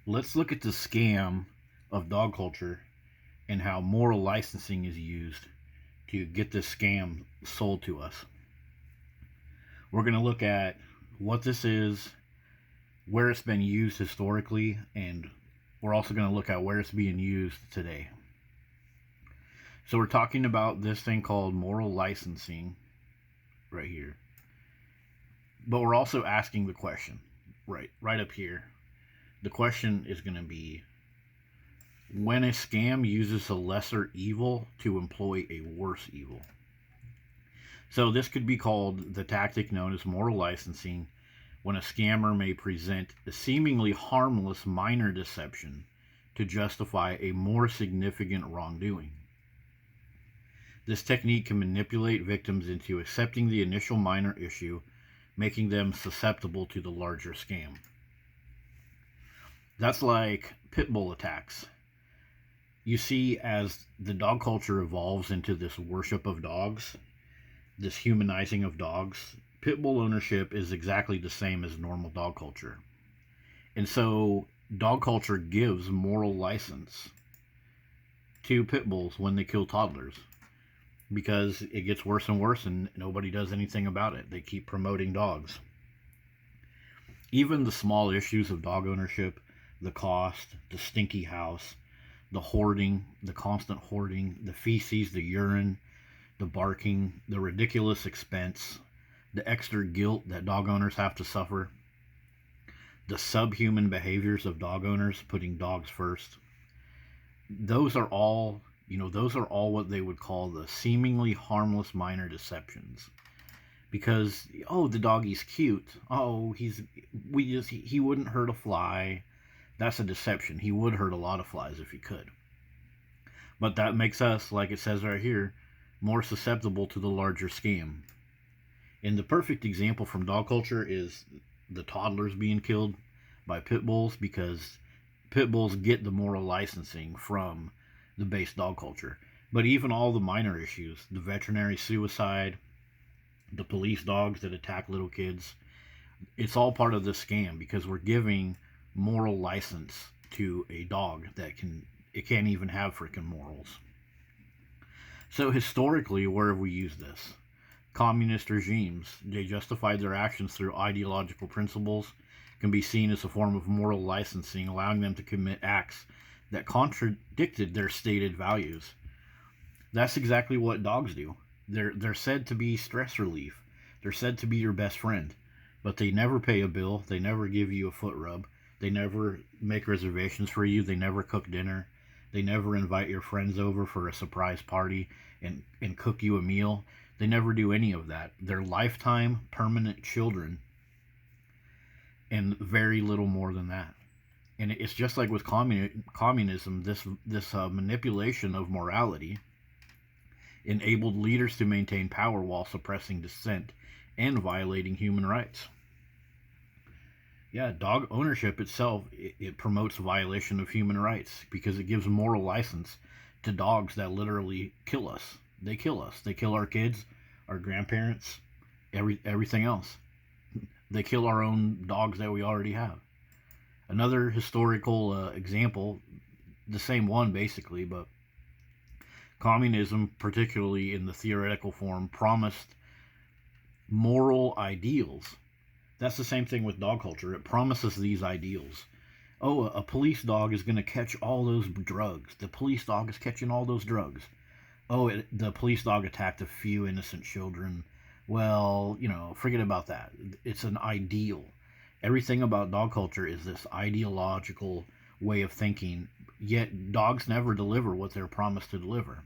Let's look at the scam of dog culture and how moral licensing is used to get this scam sold to us. We're going to look at what this is, where it's been used historically, and we're also going to look at where it's being used today. So we're talking about this thing called moral licensing right here. But we're also asking the question, right up here. The question is going to be, when a scam uses a lesser evil to employ a worse evil. So this could be called the tactic known as moral licensing, when a scammer may present a seemingly harmless minor deception to justify a more significant wrongdoing. This technique can manipulate victims into accepting the initial minor issue, making them susceptible to the larger scam. That's like pit bull attacks. You see, as the dog culture evolves into this worship of dogs, this humanizing of dogs, pit bull ownership is exactly the same as normal dog culture. And so dog culture gives moral license to pit bulls when they kill toddlers, because it gets worse and worse and nobody does anything about it. They keep promoting dogs. Even the small issues of dog ownership, the cost, the stinky house, the hoarding, the constant hoarding, the feces, the urine, the barking, the ridiculous expense, the extra guilt that dog owners have to suffer, the subhuman behaviors of dog owners putting dogs first. Those are all, those are all what they would call the seemingly harmless minor deceptions. Because, oh, the doggy's cute. Oh, he wouldn't hurt a fly. That's a deception. He would hurt a lot of flies if he could. But that makes us, like it says right here, more susceptible to the larger scam. And the perfect example from dog culture is the toddlers being killed by pit bulls, because pit bulls get the moral licensing from the base dog culture. But even all the minor issues, the veterinary suicide, the police dogs that attack little kids, it's all part of this scam, because we're giving moral license to a dog that can't even have freaking morals. So historically, where have we used this? Communist regimes, they justified their actions through ideological principles, can be seen as a form of moral licensing, allowing them to commit acts that contradicted their stated values. That's exactly what dogs do. They're said to be stress relief. They're said to be your best friend, but they never pay a bill. They never give you a foot rub. They never make reservations for you. They never cook dinner. They never invite your friends over for a surprise party and cook you a meal. They never do any of that. They're lifetime permanent children, and very little more than that. And it's just like with communism, this manipulation of morality enabled leaders to maintain power while suppressing dissent and violating human rights. Yeah, dog ownership itself, it promotes violation of human rights, because it gives moral license to dogs that literally kill us. They kill us. They kill our kids, our grandparents, everything else. They kill our own dogs that we already have. Another historical example, the same one basically, but communism, particularly in the theoretical form, promised moral ideals. That's the same thing with dog culture. It promises these ideals. Oh, a police dog is going to catch all those drugs. The police dog is catching all those drugs. Oh, the police dog attacked a few innocent children. Well, forget about that. It's an ideal. Everything about dog culture is this ideological way of thinking, yet dogs never deliver what they're promised to deliver.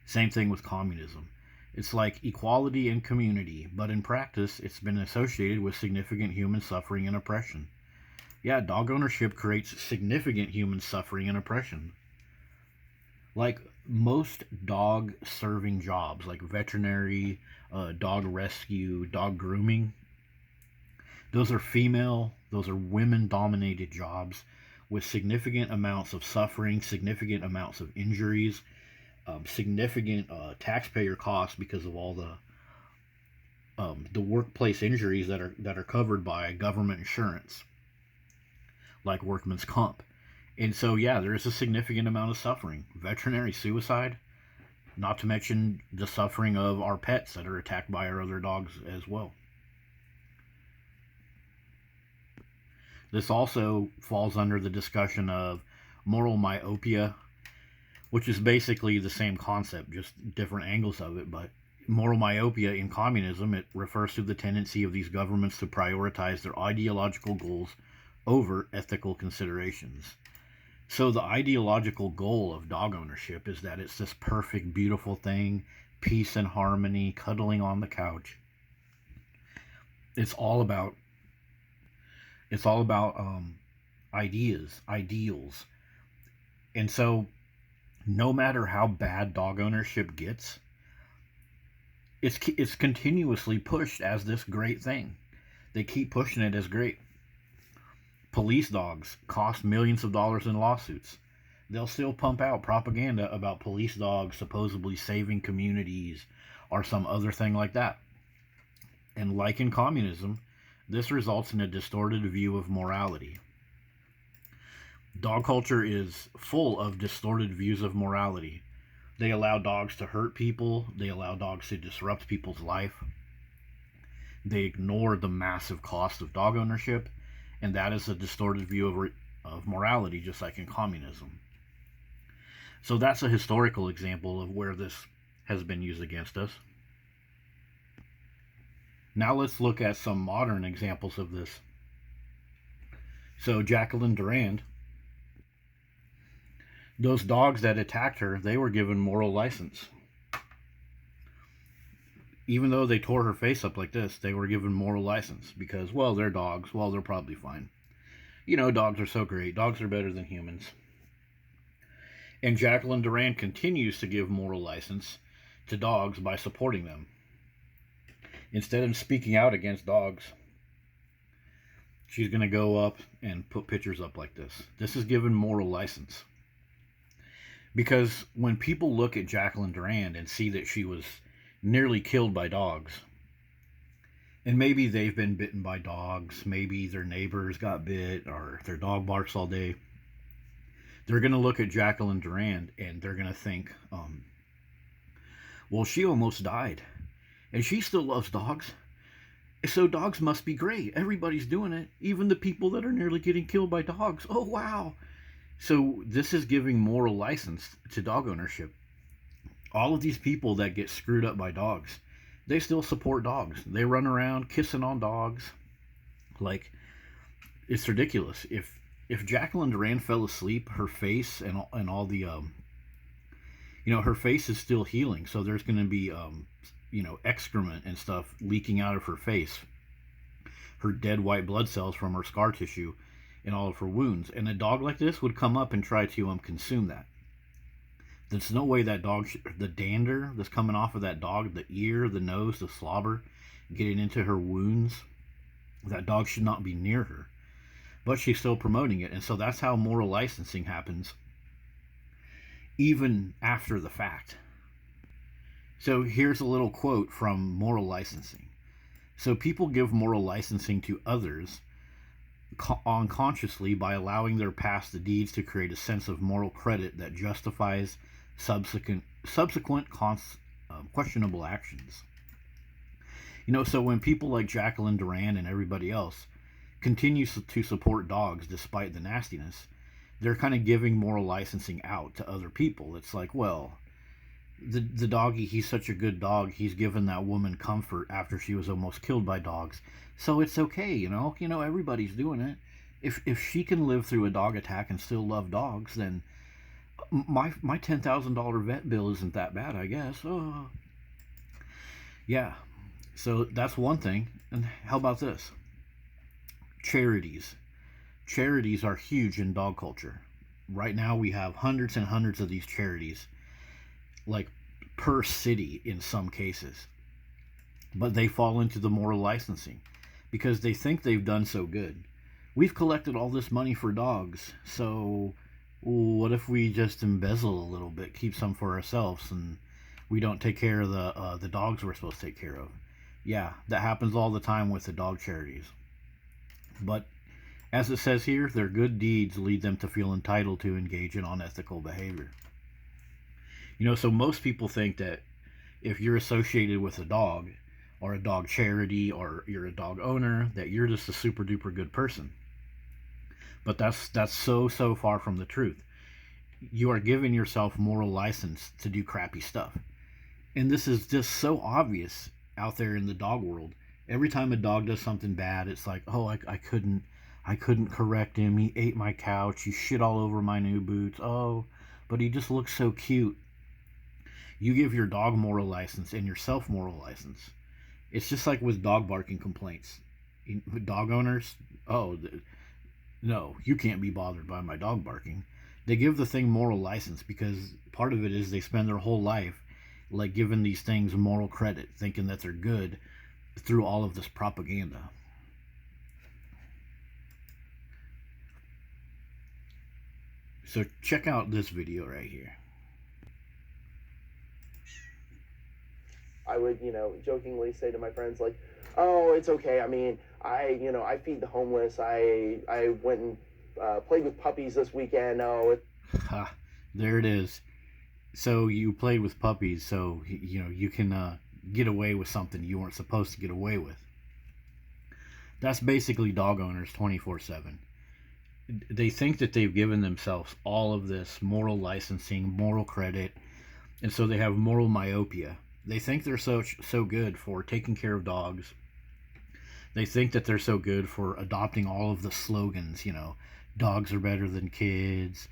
Same thing with communism. It's like equality and community, but in practice, it's been associated with significant human suffering and oppression. Yeah, dog ownership creates significant human suffering and oppression. Like most dog serving jobs, like veterinary, dog rescue, dog grooming, those are women dominated jobs with significant amounts of suffering, significant amounts of injuries, significant taxpayer costs because of all the workplace injuries that are covered by government insurance. like workman's comp. And so, yeah, there is a significant amount of suffering. Veterinary suicide, not to mention the suffering of our pets that are attacked by our other dogs as well. This also falls under the discussion of moral myopia, which is basically the same concept, just different angles of it. But moral myopia in communism, it refers to the tendency of these governments to prioritize their ideological goals over ethical considerations. So the ideological goal of dog ownership is that it's this perfect, beautiful thing, peace and harmony, cuddling on the couch. It's all about ideals. And so no matter how bad dog ownership gets, it's continuously pushed as this great thing. They keep pushing it as great. Police dogs cost millions of dollars in lawsuits. They'll still pump out propaganda about police dogs supposedly saving communities or some other thing like that. And like in communism, this results in a distorted view of morality. Dog culture is full of distorted views of morality. They allow dogs to hurt people. They allow dogs to disrupt people's life. They ignore the massive cost of dog ownership, and that is a distorted view of morality, just like in communism. So that's a historical example of where this has been used against us. Now let's look at some modern examples of this. So Jacqueline Durand, those dogs that attacked her, they were given moral license. Even though they tore her face up like this, they were given moral license because, well, they're dogs. Well, they're probably fine. Dogs are so great. Dogs are better than humans. And Jacqueline Durand continues to give moral license to dogs by supporting them. Instead of speaking out against dogs, she's going to go up and put pictures up like this. This is given moral license. Because when people look at Jacqueline Durand and see that she was nearly killed by dogs, and maybe they've been bitten by dogs, maybe their neighbors got bit, or their dog barks all day, they're going to look at Jacqueline Durand and they're going to think, well, she almost died, and she still loves dogs, so dogs must be great. Everybody's doing it, even the people that are nearly getting killed by dogs. Oh, wow. So this is giving moral license to dog ownership. All of these people that get screwed up by dogs, they still support dogs. They run around kissing on dogs. Like, it's ridiculous. If Jacqueline Durand fell asleep, her face and all the her face is still healing, so there's going to be excrement and stuff leaking out of her face, her dead white blood cells from her scar tissue and all of her wounds, and a dog like this would come up and try to consume that. There's no way that dog, the dander that's coming off of that dog, the ear, the nose, the slobber, getting into her wounds, that dog should not be near her. But she's still promoting it, and so that's how moral licensing happens, even after the fact. So here's a little quote from moral licensing. So people give moral licensing to others unconsciously by allowing their past deeds to create a sense of moral credit that justifies subsequent questionable actions. So when people like Jacqueline Durand and everybody else continue to support dogs despite the nastiness, they're kind of giving moral licensing out to other people. It's like, well, the doggy, he's such a good dog, he's given that woman comfort after she was almost killed by dogs, so it's okay. Everybody's doing it. If she can live through a dog attack and still love dogs, then my $10,000 vet bill isn't that bad, I guess. Oh, yeah. So that's one thing. And how about this? Charities are huge in dog culture. Right now we have hundreds and hundreds of these charities, like per city in some cases, but they fall into the moral licensing because they think they've done so good. We've collected all this money for dogs, so what if we just embezzle a little bit, keep some for ourselves, and we don't take care of the dogs we're supposed to take care of? Yeah, that happens all the time with the dog charities. But As it says here, their good deeds lead them to feel entitled to engage in unethical behavior. So most people think that if you're associated with a dog, or a dog charity, or you're a dog owner, that you're just a super duper good person. But that's so far from the truth. You are giving yourself moral license to do crappy stuff. And this is just so obvious out there in the dog world. Every time a dog does something bad, it's like, oh, I couldn't correct him. He ate my couch. He shit all over my new boots. Oh, but he just looks so cute. You give your dog moral license and yourself moral license. It's just like with dog barking complaints. Dog owners, oh, no, you can't be bothered by my dog barking. They give the thing moral license because part of it is they spend their whole life like giving these things moral credit, thinking that they're good through all of this propaganda. So check out this video right here. I would, jokingly say to my friends, like, oh, it's okay. I mean, I feed the homeless. I went and played with puppies this weekend. Oh, Ha, there it is. So you played with puppies, so you can get away with something you weren't supposed to get away with. That's basically dog owners 24/7. They think that they've given themselves all of this moral licensing, moral credit, and so they have moral myopia. They think they're so good for taking care of dogs. They think that they're so good for adopting all of the slogans, dogs are better than kids,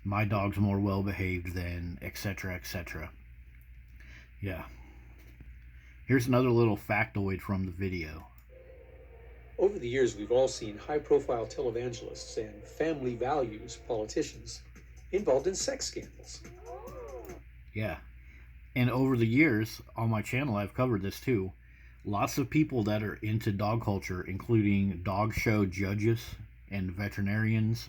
my dog's more well behaved than, etc., etc. Yeah. Here's another little factoid from the video. Over the years, we've all seen high-profile televangelists and family values politicians involved in sex scandals. Yeah. And over the years, on my channel, I've covered this too. Lots of people that are into dog culture, including dog show judges and veterinarians,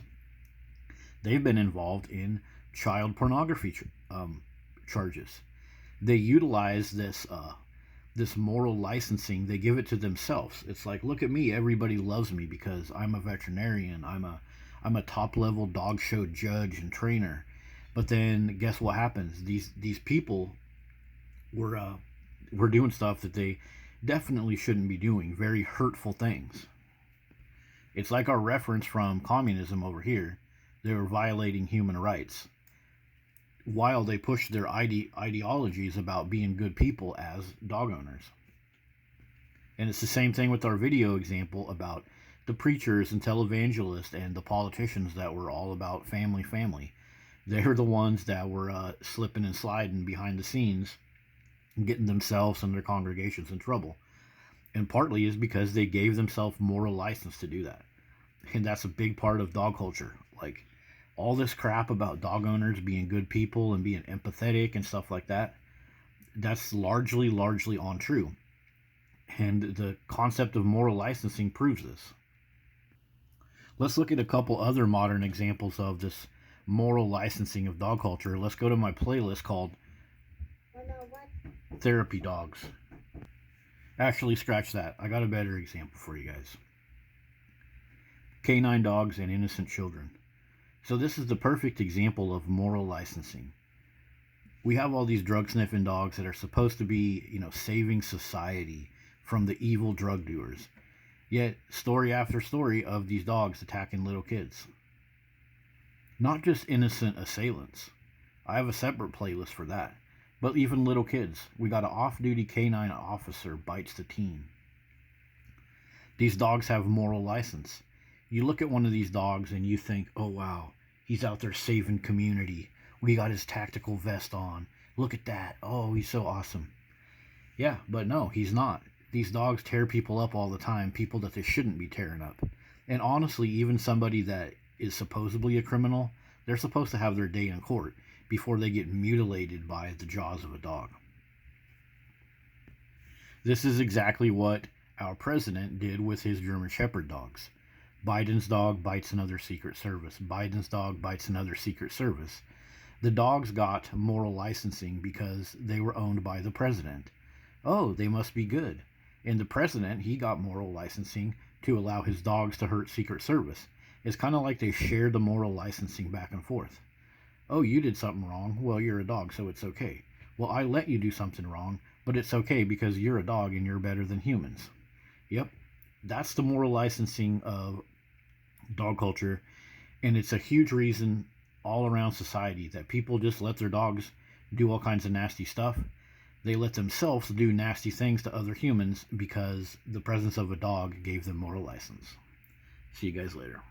they've been involved in child pornography charges. They utilize this moral licensing. They give it to themselves. It's like, look at me, everybody loves me because I'm a veterinarian. I'm a top level dog show judge and trainer. But then guess what happens? These people were doing stuff that they definitely shouldn't be doing. Very hurtful things. It's like our reference from communism over here. They were violating human rights while they push their ideologies about being good people as dog owners. And it's the same thing with our video example about the preachers and televangelists and the politicians that were all about family. They're the ones that were slipping and sliding behind the scenes and getting themselves and their congregations in trouble. And partly is because they gave themselves moral license to do that. And that's a big part of dog culture. Like, all this crap about dog owners being good people and being empathetic and stuff like that, that's largely untrue. And the concept of moral licensing proves this. Let's look at a couple other modern examples of this moral licensing of dog culture. Let's go to my playlist called Therapy Dogs. Actually, scratch that. I got a better example for you guys. Canine dogs and innocent children. So this is the perfect example of moral licensing. We have all these drug sniffing dogs that are supposed to be, saving society from the evil drug doers. Yet, story after story of these dogs attacking little kids. Not just innocent assailants. I have a separate playlist for that. But even little kids. We got an off-duty canine officer bites the teen. These dogs have moral license. You look at one of these dogs and you think, oh wow, he's out there saving community. We got his tactical vest on. Look at that. Oh, he's so awesome. Yeah, but no, he's not. These dogs tear people up all the time, people that they shouldn't be tearing up. And honestly, even somebody that is supposedly a criminal, they're supposed to have their day in court before they get mutilated by the jaws of a dog. This is exactly what our president did with his German Shepherd dogs. Biden's dog bites another Secret Service. Biden's dog bites another Secret Service. The dogs got moral licensing because they were owned by the president. Oh, they must be good. And the president, he got moral licensing to allow his dogs to hurt Secret Service. It's kind of like they share the moral licensing back and forth. Oh, you did something wrong. Well, you're a dog, so it's okay. Well, I let you do something wrong, but it's okay because you're a dog and you're better than humans. Yep, that's the moral licensing of dog culture, and it's a huge reason all around society that people just let their dogs do all kinds of nasty stuff. They let themselves do nasty things to other humans because the presence of a dog gave them moral license. See you guys later.